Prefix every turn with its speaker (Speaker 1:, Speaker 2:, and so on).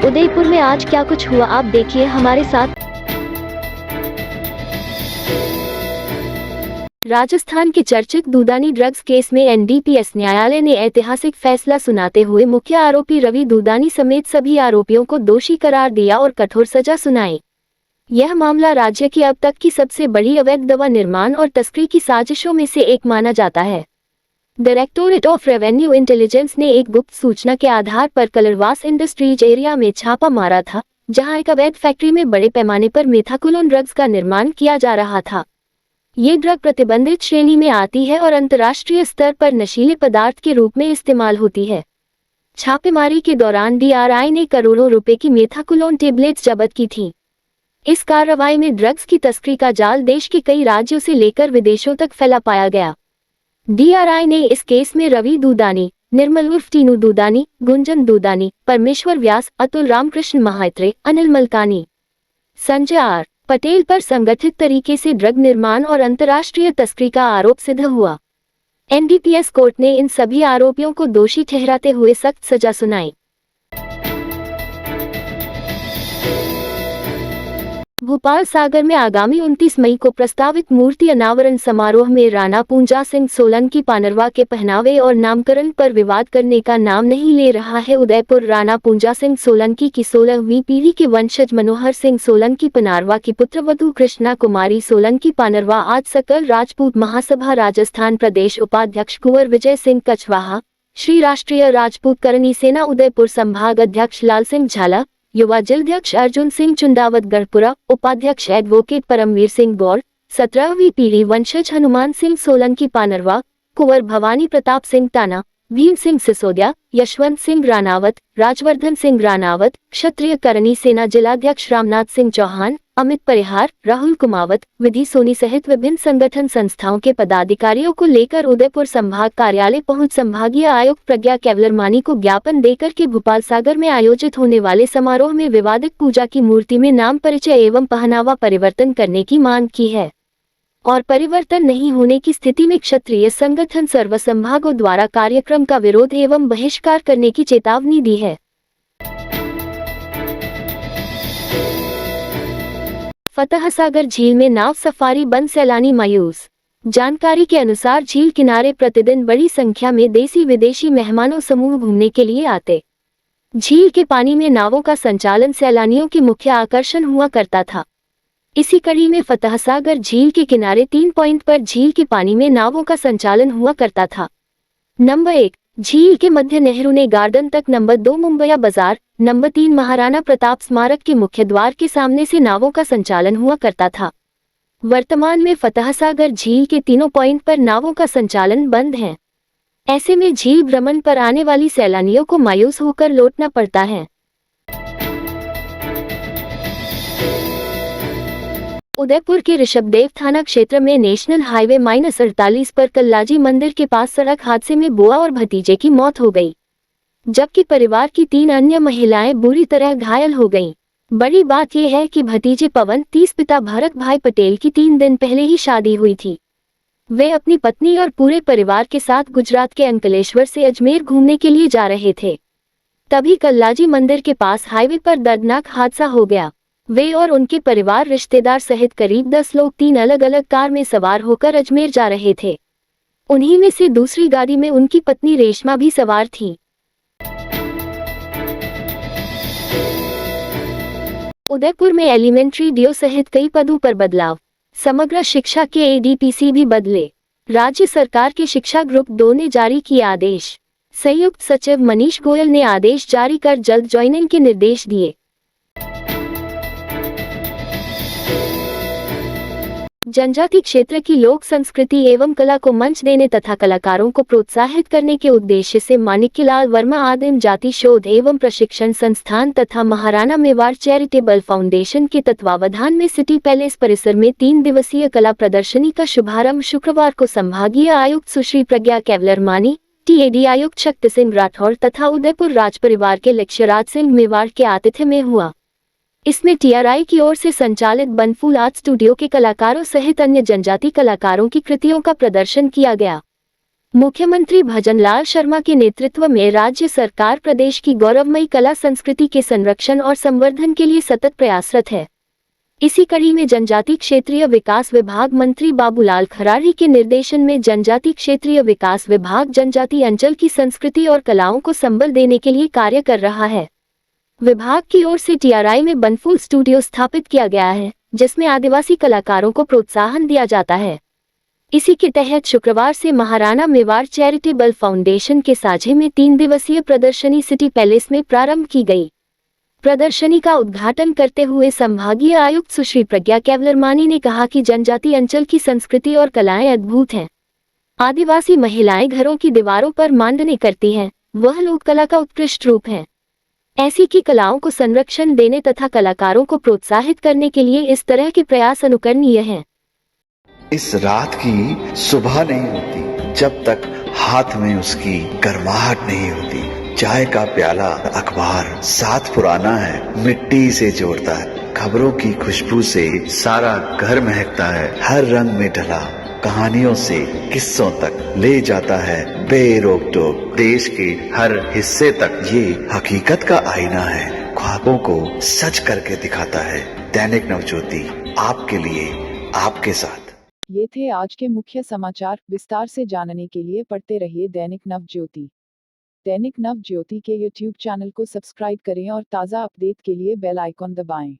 Speaker 1: उदयपुर में आज क्या कुछ हुआ, आप देखिए हमारे साथ। राजस्थान के चर्चित दूधानी ड्रग्स केस में एनडीपीएस न्यायालय ने ऐतिहासिक फैसला सुनाते हुए मुख्य आरोपी रवि दूधानी समेत सभी आरोपियों को दोषी करार दिया और कठोर सजा सुनाई। यह मामला राज्य की अब तक की सबसे बड़ी अवैध दवा निर्माण और तस्करी की साजिशों में से एक माना जाता है। डायरेक्टोरेट ऑफ रेवेन्यू इंटेलिजेंस ने एक गुप्त सूचना के आधार पर कलरवास इंडस्ट्रीज एरिया में छापा मारा था, जहां एक अवैध फैक्ट्री में बड़े पैमाने पर मेथाकुलोन ड्रग्स का निर्माण किया जा रहा था। ये ड्रग प्रतिबंधित श्रेणी में आती है और अंतर्राष्ट्रीय स्तर पर नशीले पदार्थ के रूप में इस्तेमाल होती है। छापेमारी के दौरान डीआरआई ने करोड़ों रुपए की मेथाकुलोन टेबलेट्स जब्त की थीं। इस कार्रवाई में ड्रग्स की तस्करी का जाल देश के कई राज्यों से लेकर विदेशों तक फैला पाया गया। डीआरआई ने इस केस में रवि दूधानी, निर्मल उर्फ टीनू दूधानी, गुंजन दूधानी, परमेश्वर व्यास, अतुल रामकृष्ण महात्रे, अनिल मलकानी, संजय आर पटेल पर संगठित तरीके से ड्रग निर्माण और अंतर्राष्ट्रीय तस्करी का आरोप सिद्ध हुआ। एनडीपीएस कोर्ट ने इन सभी आरोपियों को दोषी ठहराते हुए सख्त सजा सुनाई। भोपाल सागर में आगामी 29 मई को प्रस्तावित मूर्ति अनावरण समारोह में राणा पूंजा सिंह सोलंकी पानरवा के पहनावे और नामकरण पर विवाद करने का नाम नहीं ले रहा है। उदयपुर राणा पूंजा सिंह सोलंकी की 16वीं पीढ़ी के वंशज मनोहर सिंह सोलंकी पानरवा की पुत्रवधू कृष्णा कुमारी सोलंकी पानरवा आज सकल राजपूत महासभा राजस्थान प्रदेश उपाध्यक्ष कुंवर विजय सिंह कछवाहा, श्री राष्ट्रीय राजपूत करनी सेना उदयपुर संभाग अध्यक्ष लाल सिंह झाला, युवा जिलाध्यक्ष अर्जुन सिंह चुंदावत गढ़पुरा, उपाध्यक्ष एडवोकेट परमवीर सिंह गौड़, 17वीं पीढ़ी वंशज हनुमान सिंह सोलंकी पानरवा, कुंवर भवानी प्रताप सिंह ताना, भीम सिंह सिसोदिया, यशवंत सिंह रानावत, राजवर्धन सिंह रानावत, क्षत्रिय करनी सेना जिलाध्यक्ष रामनाथ सिंह चौहान, अमित परिहार, राहुल कुमावत, विधि सोनी सहित विभिन्न संगठन संस्थाओं के पदाधिकारियों को लेकर उदयपुर संभाग कार्यालय पहुंच संभागीय आयुक्त प्रज्ञा केवलरमानी को ज्ञापन देकर के भोपाल सागर में आयोजित होने वाले समारोह में विवादित पूजा की मूर्ति में नाम परिचय एवं पहनावा परिवर्तन करने की मांग की है और परिवर्तन नहीं होने की स्थिति में क्षत्रिय संगठन सर्व संभागों द्वारा कार्यक्रम का विरोध एवं बहिष्कार करने की चेतावनी दी है। फतहसागर झील में नाव सफारी बंद, सैलानी मायूस। जानकारी के अनुसार झील किनारे प्रतिदिन बड़ी संख्या में देसी विदेशी मेहमानों समूह घूमने के लिए आते। झील के पानी में नावों का संचालन सैलानियों की मुख्य आकर्षण हुआ करता था। इसी कड़ी में फतहसागर झील के किनारे 3 पॉइंट पर झील के पानी में नावों का संचालन हुआ करता था। नंबर 1 झील के मध्य नेहरू ने गार्डन तक, नंबर 2 मुंबई बाजार, नंबर 3 महाराणा प्रताप स्मारक के मुख्य द्वार के सामने से नावों का संचालन हुआ करता था। वर्तमान में फतहसागर झील के तीनों पॉइंट पर नावों का संचालन बंद है। ऐसे में झील भ्रमण पर आने वाली सैलानियों को मायूस होकर लौटना पड़ता है। उदयपुर के ऋषभदेव थाना क्षेत्र में नेशनल हाईवे -48 पर कल्लाजी मंदिर के पास सड़क हादसे में बुआ और भतीजे की मौत हो गई, जबकि परिवार की 3 अन्य महिलाएं बुरी तरह घायल हो गईं। बड़ी बात यह है कि भतीजे पवन 30, पिता भरत भाई पटेल की 3 दिन पहले ही शादी हुई थी। वे अपनी पत्नी और पूरे परिवार के साथ गुजरात के अंकलेश्वर से अजमेर घूमने के लिए जा रहे थे। तभी कल्लाजी मंदिर के पास हाईवे पर दर्दनाक हादसा हो गया। वे और उनके परिवार रिश्तेदार सहित करीब 10 लोग 3 अलग अलग कार में सवार होकर अजमेर जा रहे थे। उन्हीं में से दूसरी गाड़ी में उनकी पत्नी रेशमा भी सवार थी। उदयपुर में एलिमेंट्री डीओ सहित कई पदों पर बदलाव, समग्र शिक्षा के एडीपीसी भी बदले। राज्य सरकार के शिक्षा ग्रुप 2 ने जारी किया आदेश। संयुक्त सचिव मनीष गोयल ने आदेश जारी कर जल्द ज्वाइनिंग के निर्देश दिए। जनजाति क्षेत्र की लोक संस्कृति एवं कला को मंच देने तथा कलाकारों को प्रोत्साहित करने के उद्देश्य से माणिक्यलाल वर्मा आदिम जाति शोध एवं प्रशिक्षण संस्थान तथा महाराणा मेवाड़ चैरिटेबल फाउंडेशन के तत्वावधान में सिटी पैलेस परिसर में 3 दिवसीय कला प्रदर्शनी का शुभारंभ शुक्रवार को संभागीय आयुक्त सुश्री प्रज्ञा केवलरमानी, टीएडी आयुक्त शक्ति सिंह राठौड़ तथा उदयपुर राजपरिवार के लक्ष्यराज सिंह मेवाड़ के आतिथ्य में हुआ। इसमें टीआरआई की ओर से संचालित बनफूल आर्ट स्टूडियो के कलाकारों सहित अन्य जनजाति कलाकारों की कृतियों का प्रदर्शन किया गया। मुख्यमंत्री भजनलाल शर्मा के नेतृत्व में राज्य सरकार प्रदेश की गौरवमयी कला संस्कृति के संरक्षण और संवर्धन के लिए सतत प्रयासरत है। इसी कड़ी में जनजाति क्षेत्रीय विकास विभाग मंत्री बाबूलाल खराड़ी के निर्देशन में जनजाति क्षेत्रीय विकास विभाग जनजाति अंचल की संस्कृति और कलाओं को संबल देने के लिए कार्य कर रहा है। विभाग की ओर से टीआरआई में बनफूल स्टूडियो स्थापित किया गया है, जिसमें आदिवासी कलाकारों को प्रोत्साहन दिया जाता है। इसी के तहत शुक्रवार से महाराणा मेवाड़ चैरिटेबल फाउंडेशन के साझे में 3 दिवसीय प्रदर्शनी सिटी पैलेस में प्रारंभ की गई। प्रदर्शनी का उद्घाटन करते हुए संभागीय आयुक्त सुश्री प्रज्ञा केवलरमानी ने कहा कि जनजाति अंचल की संस्कृति और कलाएं अद्भुत हैं। आदिवासी महिलाएं घरों की दीवारों पर मांडने करती हैं, वह लोक कला का उत्कृष्ट रूप है। ऐसी की कलाओं को संरक्षण देने तथा कलाकारों को प्रोत्साहित करने के लिए इस तरह के प्रयास अनुकरणीय हैं।
Speaker 2: इस रात की सुबह नहीं होती जब तक हाथ में उसकी गर्माहट नहीं होती। चाय का प्याला, अखबार साथ पुराना है, मिट्टी से जोड़ता है। खबरों की खुशबू से सारा घर महकता है। हर रंग में ढला कहानियों से किस्सों तक ले जाता है बेरोक टोक। देश के हर हिस्से तक ये हकीकत का आईना है, ख्वाबों को सच करके दिखाता है। दैनिक नवज्योति, आपके लिए, आपके साथ।
Speaker 3: ये थे आज के मुख्य समाचार। विस्तार से जानने के लिए पढ़ते रहिए दैनिक नवज्योति। दैनिक नवज्योति के YouTube चैनल को सब्सक्राइब करें और ताज़ा अपडेट के लिए बेल आइकॉन दबाएं।